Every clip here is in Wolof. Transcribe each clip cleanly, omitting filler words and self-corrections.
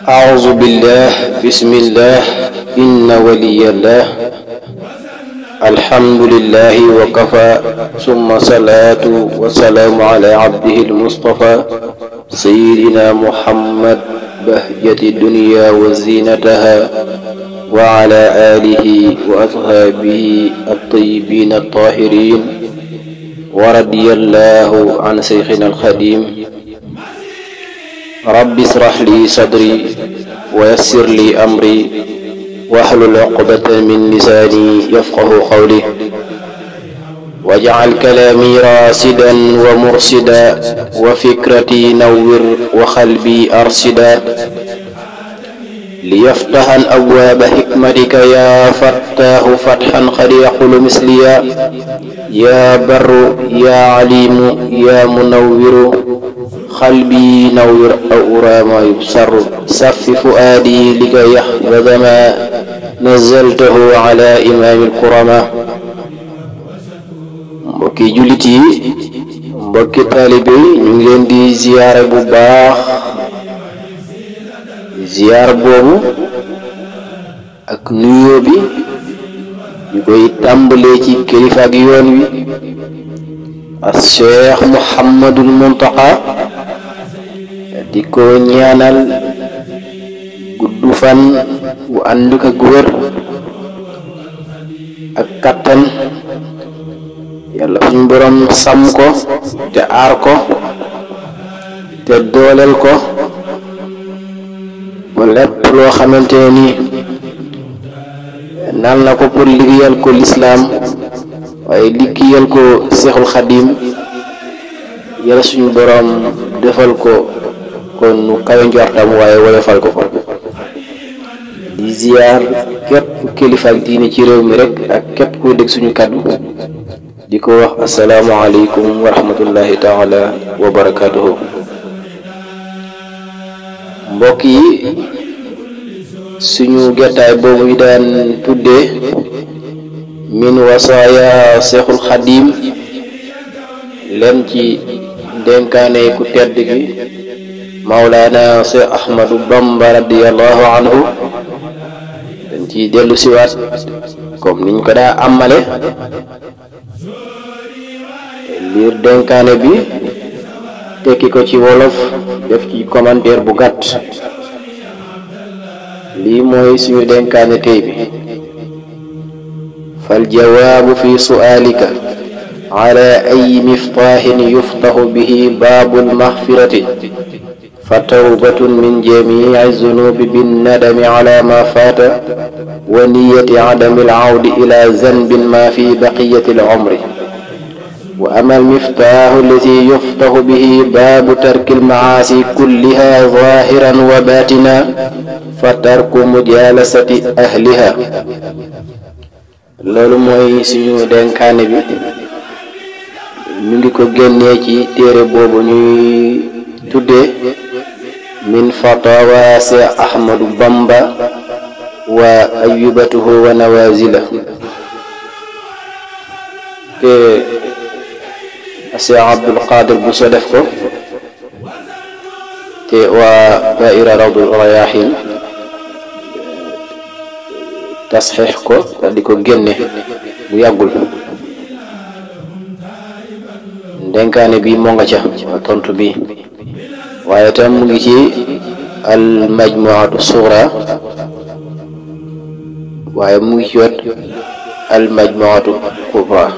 أعوذ بالله بسم الله إن ولي الله الحمد لله وكفى ثم صلاة وسلام على عبده المصطفى سيدنا محمد بهجة الدنيا وزينتها وعلى آله وأصحابه الطيبين الطاهرين ورضي الله عن شيخنا الخديم رب اشرح لي صدري ويسر لي أمري واحلل عقدة من لساني يفقه قولي واجعل كلامي راشدا ومرشدا وفكرتي نور وقلبي أرشدا ليفتح أبواب حكمتك يا فتاه فتحا قد يقول مثليا يا بر يا عليم يا منور قلبي نور أو أرى ما يبصر صف فؤادي لكي يحفظ ما نزلته على إمام الكرماء mbokki jullit yi mbokki taalibe ñu ngi leen di ziyaare bu baax ziyaar boobu ak nuyoo bi ñu koy tàmbalee ci kilifa ak yoon wi ak Cheikh Muhammadul Muntaqa di ko ñaanal gudd fan bu ànd ak wér ak kattan yàlla suñu borom sàmm ko te aar ko te dooleel ko ba lépp loo xamante ni naan na ko pour liggéeyal ko lislaam waaye liggéeyal ko Seexul Xadim yàlla suñu borom defal ko kon nu kawe njortam waaye woyofal ko di ziyaar képp kilifa ak diine ci réew mi rek ak képp ku dégg suñu kàddu di ko wax assalaamu aleykum wa rahmatullahi taala wa barakatuhu mbokk yi suñu gertaay boobu ñu daan tuddee min wasaaya Seexul Xadim leen ci dénkaane ku tedd gi Mawlaana Seex Ahmadu Bamba radiyallahu anhu dañ ci dellu siwaat comme niñ ko daa amale liir dénkaane bi tekki ko ci wolof def ci commentaire bu gàtt lii mooy suñu dénkaane tey bi fal jawaabu fi su'aalika ala ay miftaahin yuftahu bihi baabul maxfirati fa tawbatun min jamiici zunubi binnadami ala ma faata wa niyati cadami alcawdi ila zanbin ma fi baqiyati alcumri wa ama almiftaahu allati yuftahu bihi baabu tarki almacaasi kulliha zaahiran wa baatina fa tarku mujaalasati ahliha loolu mooy suñu dénkaane bi ñu ngi ko génnee ci téere boobu ñuy tuddee min fatawa Seex Ahmadu Bamba wa ayyubatuhu wa nawazila te Seex Abdul Qadir bu so def ko te waa daayira Rawdul Rayaahiin tasxiix ko di ko génne bu yàggul dénkaane bi moo nga ca tontu bi waaye tam mu ngi ci al majmuatu sughra waaye mu ngi ci wet al majmuatu kubra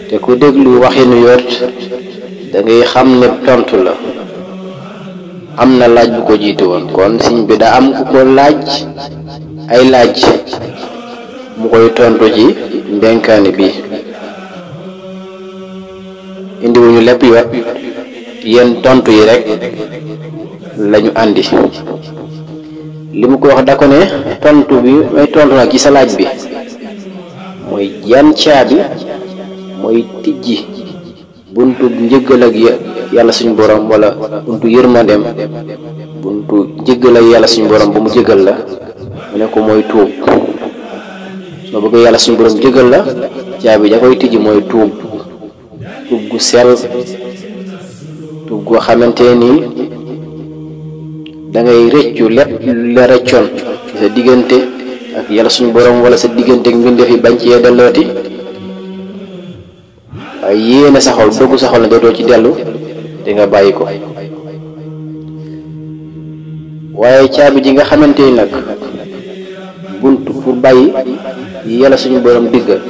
te ku déglu waxinu yort da ngay xam ne tontu la am na laaj bu ko jiitu woon kon siñ bi da am ku ko laaj ay laaj mu koy tontu ci dénkaane bi indiwuñu lépp yot yenn tontu yi rek lañu andi li mu ko wax da ko ne tontu bi may tontu nag ci sa laaj bi mooy yan caabi mooy tijji buntu njëggal ak yàlla suñu borom wala buntu yërmandeem buntu njëggal ak yàlla suñu borom ba mu jëggal la mu ne ko mooy tuub soo bëgg yàlla suñu borom jëggal la caabi ja koy tijji mooy tuub gu sell tuub goo xamante ni da ngay rëccu lépp la rëccoon ci sa diggante ak yàlla suñu borom wala sa diggante ak mbindeef yi bañ ci dellooti waaye yéene sa xol doggu sa xol ne dootoo ci dellu te nga bàyyi ko. waaye caabi ji nga xamante ni nag buntu pour bàyyi yi yàlla suñu borom diggal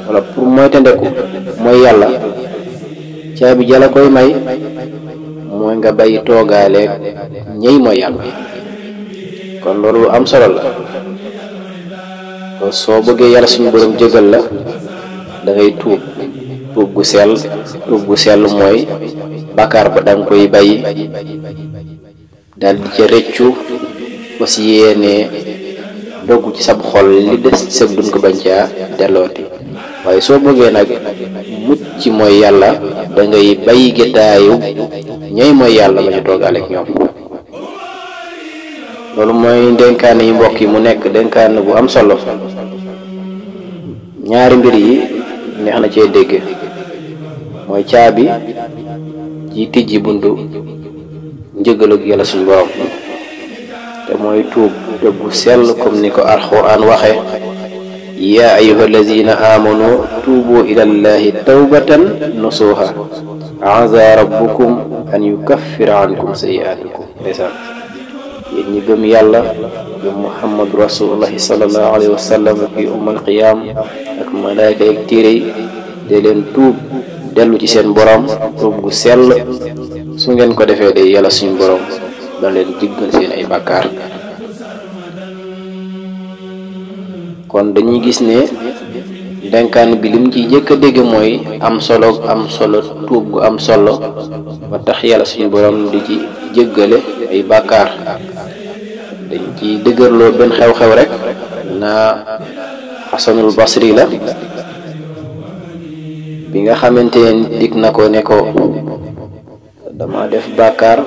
wala pour moytandeku mooy yàlla, caabi jala koy may mooy nga bàyyi toogaaleeg ñey mooy yàlla. kon loolu am solo la. kon soo bëggee yàlla suñu borom jégal la da ngay tuub gu sell. tuub gu sell mooy bàkkaar ba danga koy bàyyi daal di ca rëccu fas yéenee dogg ci sab xol li des ci sab dund ko bañ caa dellooti. waaye soo bëggee nag mucc ci mooy yàlla da ngay bàyyi géttaayu ñooy mooy yàlla ba ñu toogaale ak ñoom. loolu mooy dénkaane yi mbokk yi mu nekk dénkaane bu am solo. ñaari mbir yi neex na cee dégg mooy caabi ji tijji buntu njëgalug yàlla suñu borom te mooy tuub bu sell comme ni ko alxuraan waxe yaa ayyuha allazina amanu tuubu ila llahi tawbatan nasuha asa rabbukum an yukaffira ankum sayi'atikum. ndeysaan yéen ñi gëm yàlla gëm muhammadu rasulullahi sallallahu alayhi wa sallam ak ummal qiyaam ak malaayka ak téere yi de leen tuub dellu ci seen borom tuub gu sell. su ngeen ko defee de yàlla suñu borom da leen jéggal seen ay bàkkaar. kon dañuy gis ne dénkaan bi lim ci jëkk a dégg mooy am solo tuub gu am solo ba tax yàlla suñu borom di ci jéggale ay bàkkaar. dañ ci dëgërloo benn xew-xew rek naa Xasanul Basri la bi nga xamante ne dig na ko ne ko dama def bàkkaar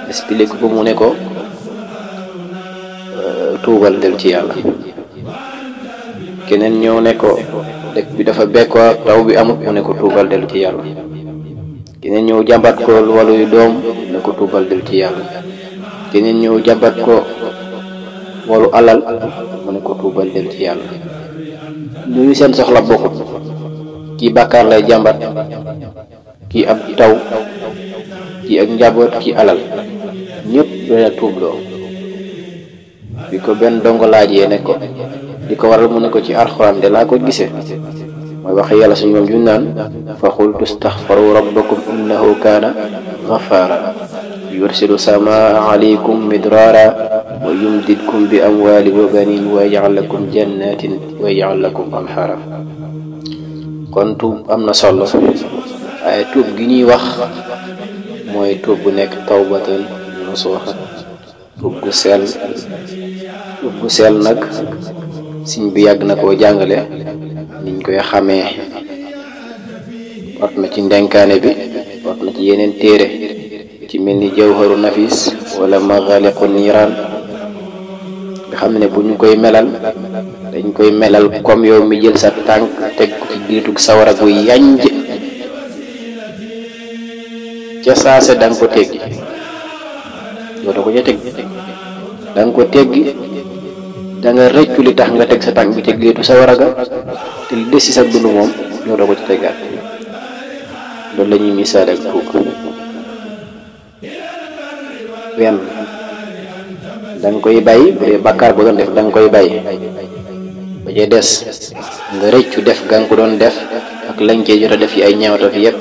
expliqué ko mu ne ko tuubal del ci yàlla. keneen ñëw ne ko dëkk bi dafa bekkoor taw bi amut mu ne ko tuubal del ci yàlla. keneen ñëw jàmbat ko waluy doom ne ko tuubal del ci yàlla. keneen ñëw jàmbat ko walu alal mu ne ko tuubal del ci yàlla. ñu seen soxla bokkut, kii bàkkaar lay jàmbat, kii ab taw, kii ak njaboot, kii alal, ñëpp dana tuubloo. bi ko benn dongo laajee ne ko di ko waral mu ne ko ci alxuraan de laa ko gisee mooy waxe yàlla suñu moom ju naan fa qultu astaghfiru rabbakum innahu kaana ghaffara yursilu samaa alaykum midraara wa yumdidkum bi amwaalin wa baniin wa yaj'al lakum jannatin wa yaj'al lakum anhaara. kon tuub am na solo waaye tuub gi ñuy wax mooy tuub bu nekk tawbatan nasuha, tuub gu sell nag siñ bi yàgg na koo jàngale niñ koy xamee wat na ci ndenkaane bi wat na ci yeneen téere ci mel ni jawharu nafis wala maghaliqu niiraan nga xam ne bu ñu koy melal dañ koy melal comme yow mi jël sa tànk teg ko ci giitug sawara gu yanj ca saase da nga ko teggi doota ko ca teg da nga ko teggi da nga rëccu li tax nga teg sa tànk bi ci géetu sawara ga te li des ci sa dund moom ñoo doo ko ci tegaat. loolu la ñuy misaal ak tuub. wenn da nga koy bàyyi bu dee bàkkaar bu doon def da nga koy bàyyi ba ca des nga rëccu def ga nga ko doon def ak lañ cee jot a def yi ay ñaawta fi yëpp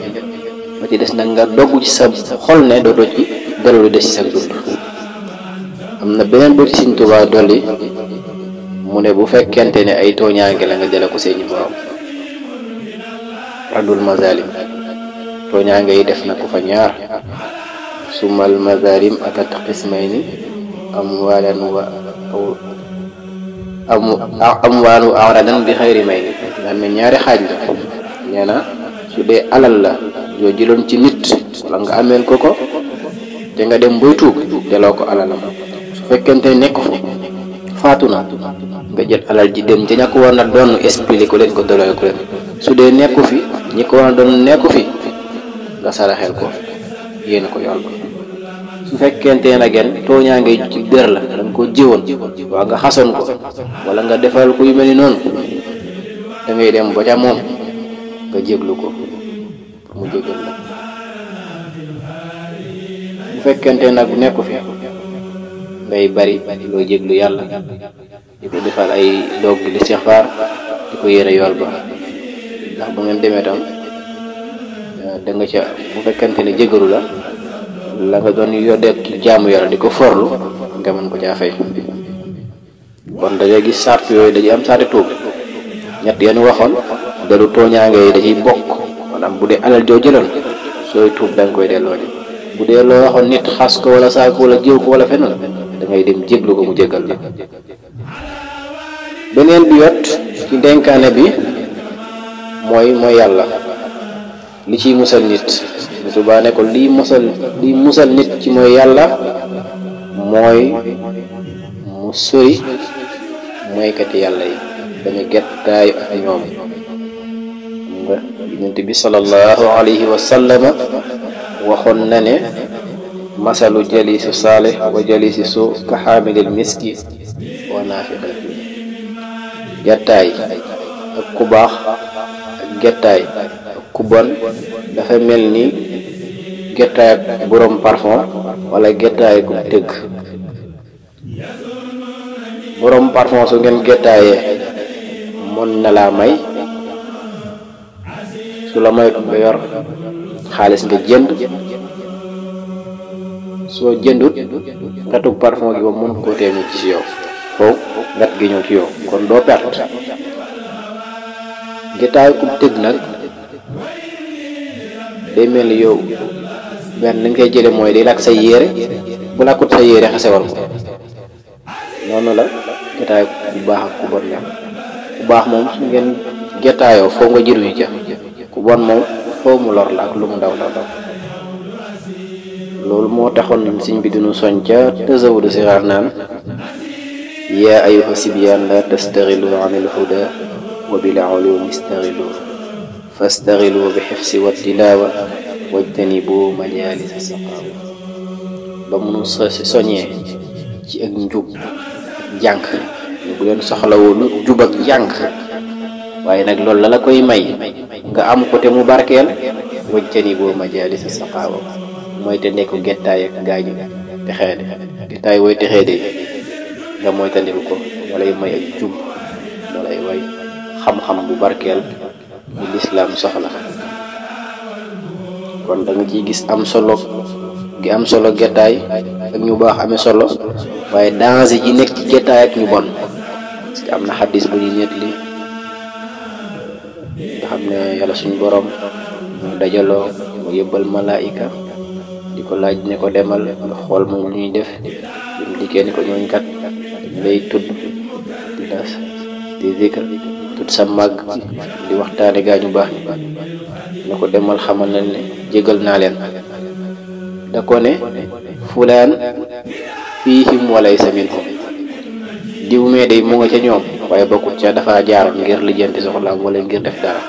ba ci des nag nga dogg ci sa xol ne dootoo ci dara lu des ci sa dund. am na beneen bët Sëriñ Tuubaa dolli mu ne bu fekkente ne ay tooñaange la nga jële ko seeni borom. raddul mazalim tooñaange yi def na ko fa ñaar sumal mazalim atat qismayni amwalan wa amwaalu aradan bi xayri mayni nga xam ne ñaari xaaj la. nee na su dee alal la yoo jëloon ci nit wala nga ameel ko te nga dem boy tuub delloo ko alalam. su fekkente ne nekk faatu na nga jël alal ji dem ca ña ko war na doon expliqué ko leen ko delloo ko leen. su dee nekku fi ñi ko war na doon nekku fi nga saraxel ko yéen ko yool ko. su fekkente ne gen tooñaange ci dër la da nga ko jiwoon waa nga xasoon ko wala nga defal ko yu mel ni noonu da ngay dem ba ca moom nga jéglu ko mu jégal la. bu fekkente nag nekku fi ngay bari loo jéglu yàlla di ko defal ay doog di istixfaar di ko yéene yool ba, ndax bu ngeen demee tam da nga ca bu fekkente ne jégalu la nga doon yoddeek ci jaamu yàlla di ko forlu nga mën ko caa fay. kon da ngay gis sart yooyu dañuy am sarti tuub ñett yéen waxoon dalu tooñaange yi da ciy bokk, maanaam bu dee alal joo jëloon sooy tuub da nga koy delloo ji. bu dee loo waxoon nit xas ko wala saako wala jiw ko wala feneen da ngay dem jéglu ko mu jégal la. beneen bi yot ci dénkaane bi mooy yàlla li ciy musal nit. Tuubaa ne ko lii musal nit ci mooy yàlla mooy mu sori mooykati yàlla yi bañu gettaayu ak ñoom. nga Yonent bi sallallahu alayhi wa sallama waxoon na ne masalu jalisi saalih wa jalisi suu ka xaamilil miski wa naafiqil fiih. gettaay ak ku baax ak gettaay ak ku bon dafa mel ni gettaay ak borom parfum wala gettaay ku tëgg. borom parfum su ngeen gettaayee mën na laa may, su la mayut nga yor xaalis nga jënd, soo jëndut xetuk parfum gi ba mën koo teemu ci yow foofu ngat gi ñëw ci yow, kon doo perte. gettaay ku tëgg nag day mel ni yow benn li nga koy jële mooy day lakk sa yére, bu lakkut sa yére xasewal ko. noonu la gettaay ku baax ak ku bon la. ku baax moom su ngeen gettaayoo foo nga jëruñu ca, ku bon moom foo mu lor la ak lu mu ndaw ndaw. loolu moo taxoon Sëñ bi dinu soñ ca Tazawudu Sixaar naan yaa ayyuha sibyaan la tastaxilu anil huda wa bil ulumi istaxilu fastaxilu bi xifsi wa tilaawa wajtanibu majaalisa saqaawa. ba munu soñee ci ak njub jàng bu leen soxlawul jub ak jàng, waaye nag loolu la koy may nga am ko te mu barkeel. wajtanibu majaalisa saqaawa mooy te nekk gettaay ak gaañu texeede. gettaay wooy texeede nga mooy te nekk ko walay may ak jub walay way xam-xam bu barkeel bu lislaam soxla. kon da nga ciy gis am solo gi am solo gettaay ak ñu baax amee solo, waaye danger ji nekk ci gettaay ak ñu bon. parce que am na xaddis bu ñuy nettali nga xam ne yàlla suñu borom mu dajaloo mu yëbbal malaayika di ko laaj ne ko demal nga xool moom lu ñuy def. mu dikkee ni ko ñooñ kat lay tudd di zikr tudd sa màgg di waxtaane gaañu baax ne ko demal xamal na ne jégal naa leen. da ko ne fulaan fiihim walaysa minhum, diw mee day mu nga ca ñoom waaye bokkut ca, dafa jaaroon ngir lijjanti soxlaam wala ngir def dara.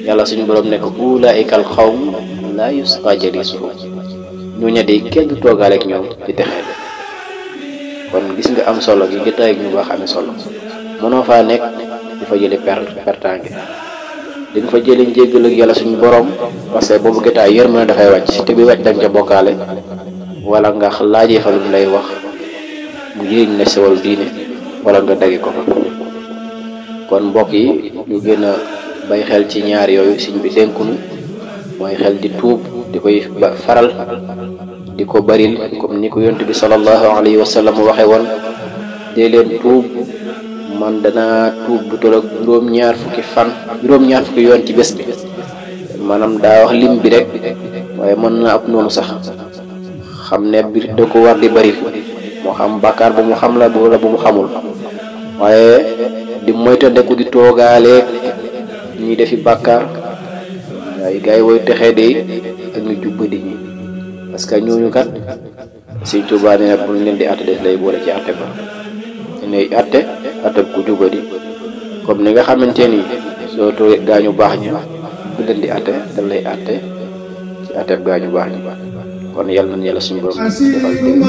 yàlla suñu borom ne ko ulaa'ikal qawm laa yusqaa jalisuhum, ñooñu day kenn toogaale ak ñoom di texee. kon gis nga am solo gi gettaay ak ñu baax amee solo. mënoo faa nekk di fa jële pertange, di nga fa jële njéggal ak yàlla suñu borom, parce que boobu gettaay yërmande dafay wàcc, te bi wàcc danga ca bokkaale wala nga laajee fa lu mu lay wax mu jëriñ la sa wàllu diine wala nga dagi ko fa. kon mbokk yi ñu gën a bay xel ci ñaar yooyu Sëñ bi dénkunu, mooy xel di tuub di koy faral di ko baril, comme ni ko Yonent bi sallallahu alayhi wa sallam waxe woon dee leen tuub. man danaa tuub bu tolloog juróom-ñaar fukki yoon ci bés bi. maanaam daa wax lim bi rek waaye mën na ab noonu sax. xam ne biir da ko war di bari, moo xam bàkkaar bu mu xam la wala bu mu xamul, waaye di moytandiku di toogaaleeg ñuy defi bàkkaar waaye gars yi woy texee de ak ñu jubbadi ñi, parce que ñooñu kat Sëñ Tuubaa nee na bu ñu leen di àtte des lay boole ci àtte ba. ne àtte ku jubadi comme ni nga xamante ni soo toogee gaañu baax ñi bu leen di àtte dañ lay àtte ci àtte gaañu baax ñi. kon yàlla na yàlla suñu borom defal dégg